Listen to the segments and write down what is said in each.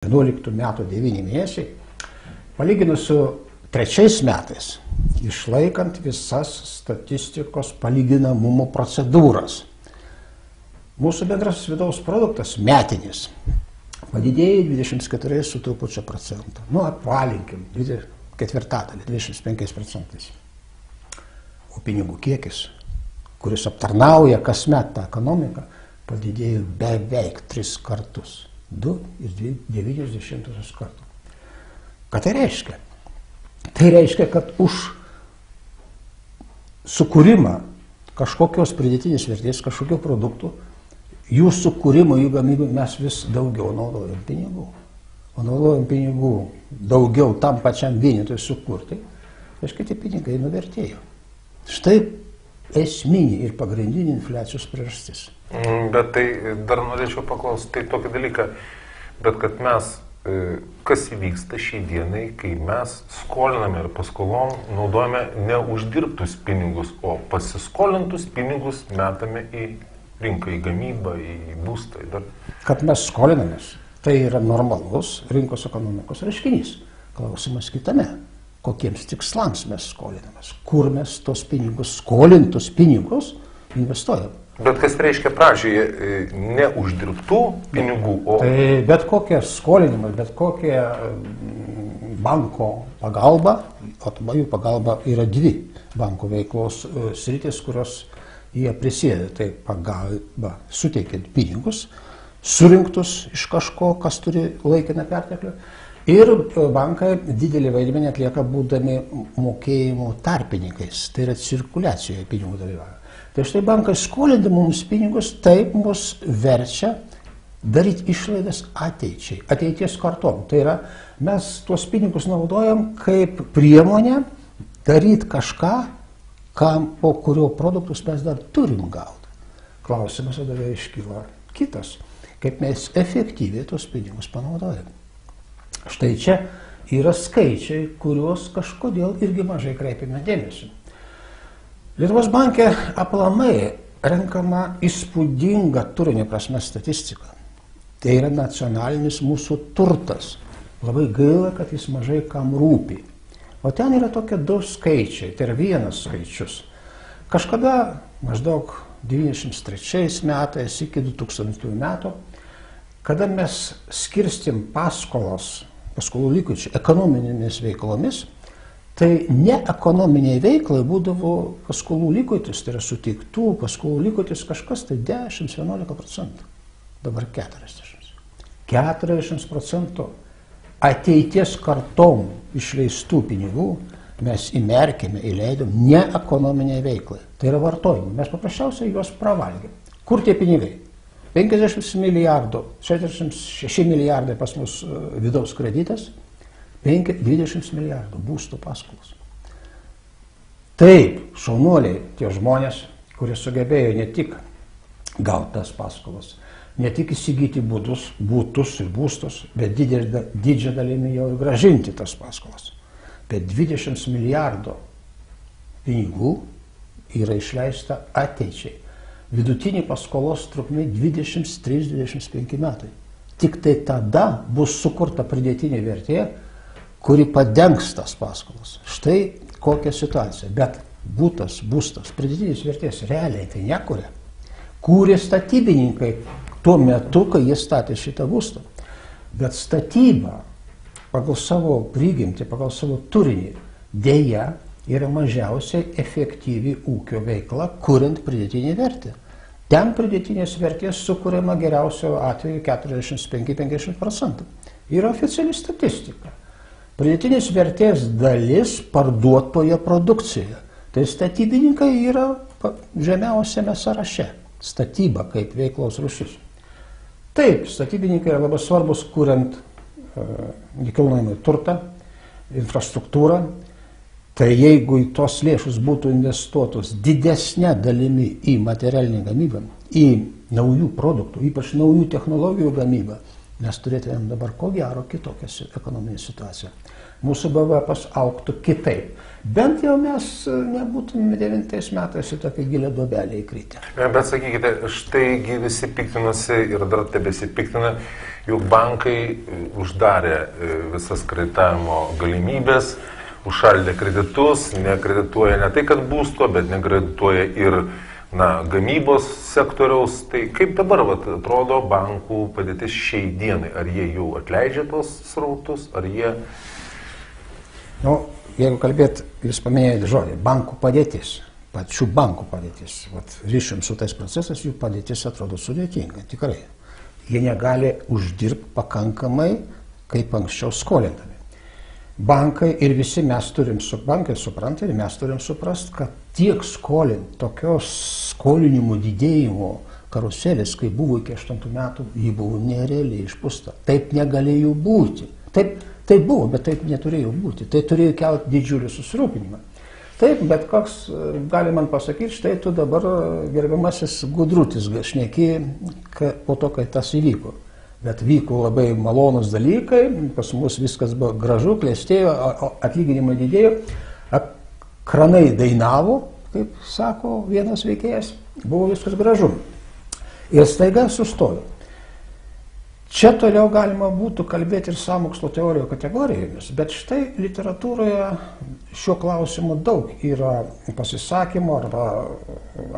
11 metų 9 mėnesiai, palyginus su 3 metais, išlaikant visas statistikos palyginamumo procedūras. Mūsų bendras vidaus produktas metinis padidėjo 24 su trupučiu procentų. Nu, apvalinkim, ketvirtadalį, 25%. O pinigų kiekis, kuris aptarnauja kasmet tą ekonomiką, padidėjo beveik 3 kartus. 2,9 kartų. Ką tai reiškia? Tai reiškia, kad už sukūrimą kažkokios pridėtinės vertės, kažkokių produktų, jų sukūrimo, jų gamybų mes vis daugiau naudojam pinigų. O naudojam pinigų daugiau tam pačiam vienetui sukurti, reiškia, tie pinigai nuvertėjo. Štai esminė ir pagrindinė infliacijos priežastis. Bet tai dar norėčiau paklausti, tai tokį dalyką, bet kad mes, kas įvyksta šiai dienai, kai mes skoliname ir paskolom naudojame neuždirbtus pinigus, o pasiskolintus pinigus metame į rinką, į gamybą, į būstą. Kad mes skolinamės, tai yra normalus rinkos ekonomikos reiškinys. Klausimas kitame. Kokiems tikslams mes skolinamės, kur mes tos pinigus, skolintus pinigus investuojam. Bet kas reiškia pradžioje neuždirbtų pinigų, o... Tai bet kokie skolinimas, bet kokie banko pagalba, o jų pagalba yra 2 banko veiklos sritis, kurios jie prisėdė. Tai pagalba suteikiant pinigus, surinktus iš kažko, kas turi laikiną perteklių. Ir bankai didelį vaidmenį atlieka būdami mokėjimų tarpininkais, tai yra cirkuliacijoje pinigų dalyvauja. Tai štai bankai skolindami mums pinigus taip mus verčia daryti išlaidas ateičiai, ateities kartom. Tai yra, mes tuos pinigus naudojam kaip priemonę daryti kažką, po kurio produktus mes dar turim gauti. Klausimas tada iškyla kitas, kaip mes efektyviai tuos pinigus panaudojam. Štai čia yra skaičiai, kuriuos kažkodėl irgi mažai kreipiame dėmesį. Lietuvos banke aplamai renkama įspūdinga turinio prasme statistika. Tai yra nacionalinis mūsų turtas. Labai gaila, kad jis mažai kam rūpi. O ten yra tokie 2 skaičiai, tai yra vienas skaičius. Kažkada maždaug 93 metais iki 2000 metų, kada mes skirstėm paskolų likučių ekonominėmis veiklomis, tai ne ekonominiai veiklai būdavo paskolų likutis, tai yra suteiktų paskolų likutis kažkas, tai 10–11%. Dabar 40%. 40% ateities kartom išleistų pinigų mes įmerkėme, įleidom ne ekonominiai veiklai. Tai yra vartojimai. Mes paprasčiausiai juos pravalgėm. Kur tie pinigai? 50 milijardų, 66 milijardai pas mus vidaus kreditas, 20 milijardų būstų paskolos. Taip, šaunuoliai, tie žmonės, kurie sugebėjo ne tik gauti tas paskolas, ne tik įsigyti būtus ir būstus, bet didžią dalimi jau grąžinti tas paskolas. Bet 20 milijardų pinigų yra išleista ateičiai. Vidutinė paskolos trukmė 23–25 metai. Tik tai tada bus sukurta pridėtinė vertė, kuri padengs tas paskolas. Štai kokia situacija. Bet būstas, pridėtinės vertės realiai tai nekuria. Kūrė statybininkai tuo metu, kai jie statė šitą būstą. Bet statyba pagal savo prigimtį, pagal savo turinį, dėja, yra mažiausiai efektyvi ūkio veikla, kuriant pridėtinį vertę. Ten pridėtinės vertės sukuriama geriausio atveju 45–50%. Yra oficiali statistika. Pridėtinės vertės dalis parduotoje produkcijoje. Tai statybininkai yra žemiausiame sąraše. Statyba kaip veiklos rūšis. Taip, statybininkai yra labai svarbus, kuriant nekilnojamąjį turtą, infrastruktūrą. Tai jeigu tos lėšus būtų investuotos didesnė dalimi į materialinę gamybą, į naujų produktų, ypač naujų technologijų gamybą, mes turėtumėm dabar ko gero kitokią ekonominę situaciją. Mūsų BVP augtų kitaip. Bent jau mes nebūtume 9 metais į tokią gilę duobelę įkritę. Bet sakykite, štaigi visi piktinosi ir dar tebesipiktina, juk bankai uždarė visas kreditavimo galimybės, užšaldė kreditus, nekredituoja ne tai, kad būsto, bet nekredituoja ir gamybos sektoriaus. Tai kaip dabar atrodo bankų padėtis šiai dienai? Ar jie jau atleidžia tos srautus, ar jie... Jeigu kalbėt, jūs paminėjote žodį, bankų padėtis, pačių bankų padėtis. Ryšium su tais procesais jų padėtis atrodo sudėtinga, tikrai. Jie negali uždirbti pakankamai, kaip anksčiau skolindami. Bankai ir visi mes turim, bankai supranta ir mes turim suprasti, kad tiek skolint, tokios skolinimų didėjimo karuselės, kai buvo iki 8 metų, ji buvo nerealiai išpūsta. Taip negalėjo būti. Taip buvo, bet taip neturėjo būti. Tai turėjo kelti didžiulį susirūpinimą. Taip, bet koks gali man pasakyti, štai tu dabar, gerbiamasis gudrutis, šneki po to, kai tas įvyko. Bet vyko labai malonus dalykai, pas mus viskas buvo gražu, klestėjo, atlyginimai didėjo, kranai dainavo, kaip sako vienas veikėjas, buvo viskas gražu. Ir staiga sustojo. Čia toliau galima būtų kalbėti ir sąmokslo teorijų kategorijomis, bet štai literatūroje šiuo klausimu daug yra pasisakymų arba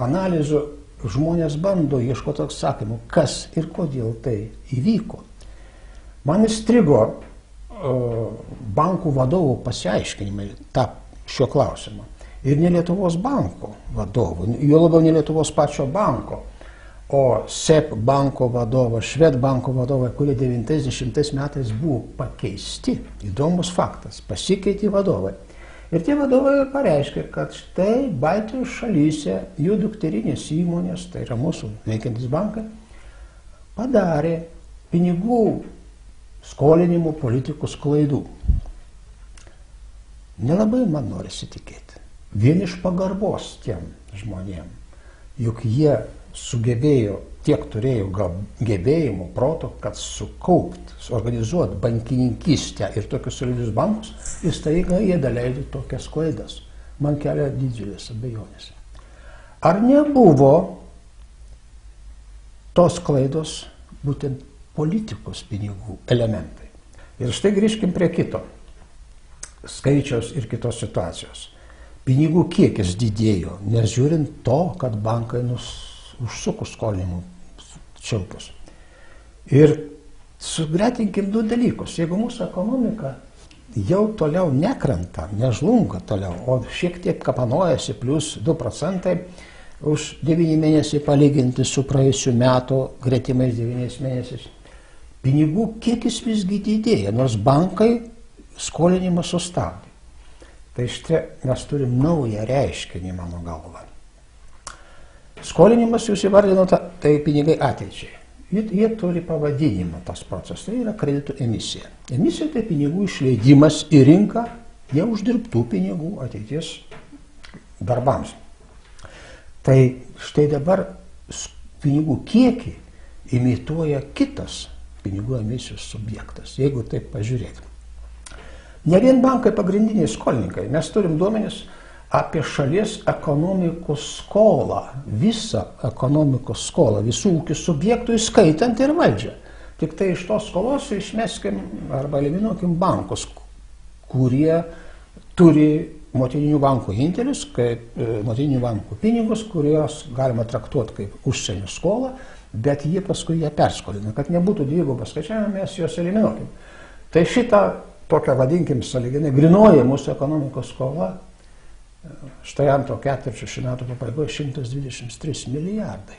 analizų. Žmonės bando ieškoti atsakymų, kas ir kodėl tai įvyko. Man įstrigo bankų vadovų pasiaiškinimai šiuo klausimu. Ir ne Lietuvos banko vadovų, jo labiau ne Lietuvos pačio banko, o SEB banko vadovas, Švedbanko vadovai, kurie 90 metais buvo pakeisti. Įdomus faktas, pasikeitė vadovai. Ir tie vadovai pareiškė, kad štai Baltijos šalyse jų dukterinės įmonės, tai yra mūsų veikiantis bankai, padarė pinigų skolinimo politikos klaidų. Nelabai man norisi tikėti. Vien iš pagarbos tiem žmonėm, juk jie sugebėjo, tiek turėjo gebėjimų, proto, kad sukaupt, suorganizuoti bankininkystę ir tokius solidžius bankus, ir staiga jie daleido tokias klaidas. Man kelia didžiulės abejonės. Ar nebuvo tos klaidos būtent politikos pinigų elementai? Ir štai grįžkim prie kito skaičiaus ir kitos situacijos. Pinigų kiekis didėjo, nes žiūrint to, kad bankai užsuko skolinimų čiaupus. Ir sugretinkim du dalykus. Jeigu mūsų ekonomika jau toliau nekrenta, nežlunga toliau, o šiek tiek kapanojasi plus 2% už 9 mėnesiai palyginti su praėjusiu metu gretimais 9 mėnesiais, pinigų kiekis visgi didėja, nors bankai skolinimą sustabdė. Tai štai mes turim naują reiškinį, mano galva. Skolinimas, jūs įvardinote, tai pinigai ateičiai. Jie turi pavadinimą, tas procesas, tai yra kreditų emisija. Emisija tai pinigų išleidimas į rinką neuždirbtų pinigų ateities darbams. Tai štai dabar pinigų kiekį imituoja kitas pinigų emisijos subjektas, jeigu taip pažiūrėtume. Ne vien bankai pagrindiniai skolininkai, mes turim duomenis apie šalies ekonomikos skolą, visą ekonomikos skolą, visų ūkių subjektų, įskaitant ir valdžią. Tik tai iš tos skolos išmeskim arba eliminuokim bankus, kurie turi motininių bankų indėlius, kaip motininių bankų pinigus, kuriuos galima traktuoti kaip užsienio skolą, bet jie paskui ją perskolina. Kad nebūtų dvigubas skaičiavimas, mes juos eliminuokim. Tai šitą tokią, vadinkim, sąlyginai grynoji mūsų ekonomikos skola, štai antro ketvirčio šių metų pabaigoje 123 milijardai.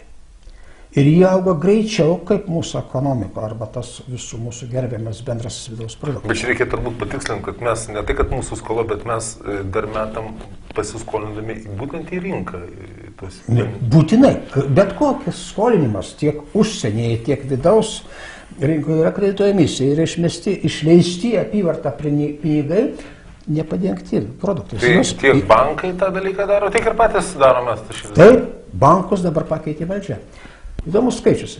Ir jie auga greičiau kaip mūsų ekonomika arba tas visų mūsų gerbiamas bendrasis vidaus produktas. Bet čia reikia turbūt patikslinti, kad mes ne tai, kad mūsų skola, bet mes dar metam pasiskolindami būtent į rinką. Būtinai. Bet kokis skolinimas tiek užsienyje, tiek vidaus rinkoje yra kredito emisija ir išleisti apyvartą pinigai nepadengti produktai. Tai tiek bankai tą dalyką daro, tiek ir patys darome šitą. Taip, bankus dabar pakeitė valdžia. Įdomus skaičius.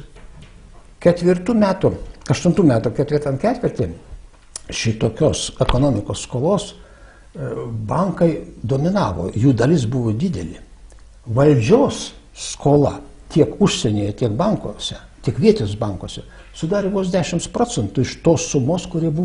4 metų 8 metų ketvirtam ketvirtį šitokios ekonomikos skolos bankai dominavo, jų dalis buvo didelė. Valdžios skola tiek užsienyje, tiek bankuose, tiek vietos bankuose sudarė vos 10% iš tos sumos, kurie buvo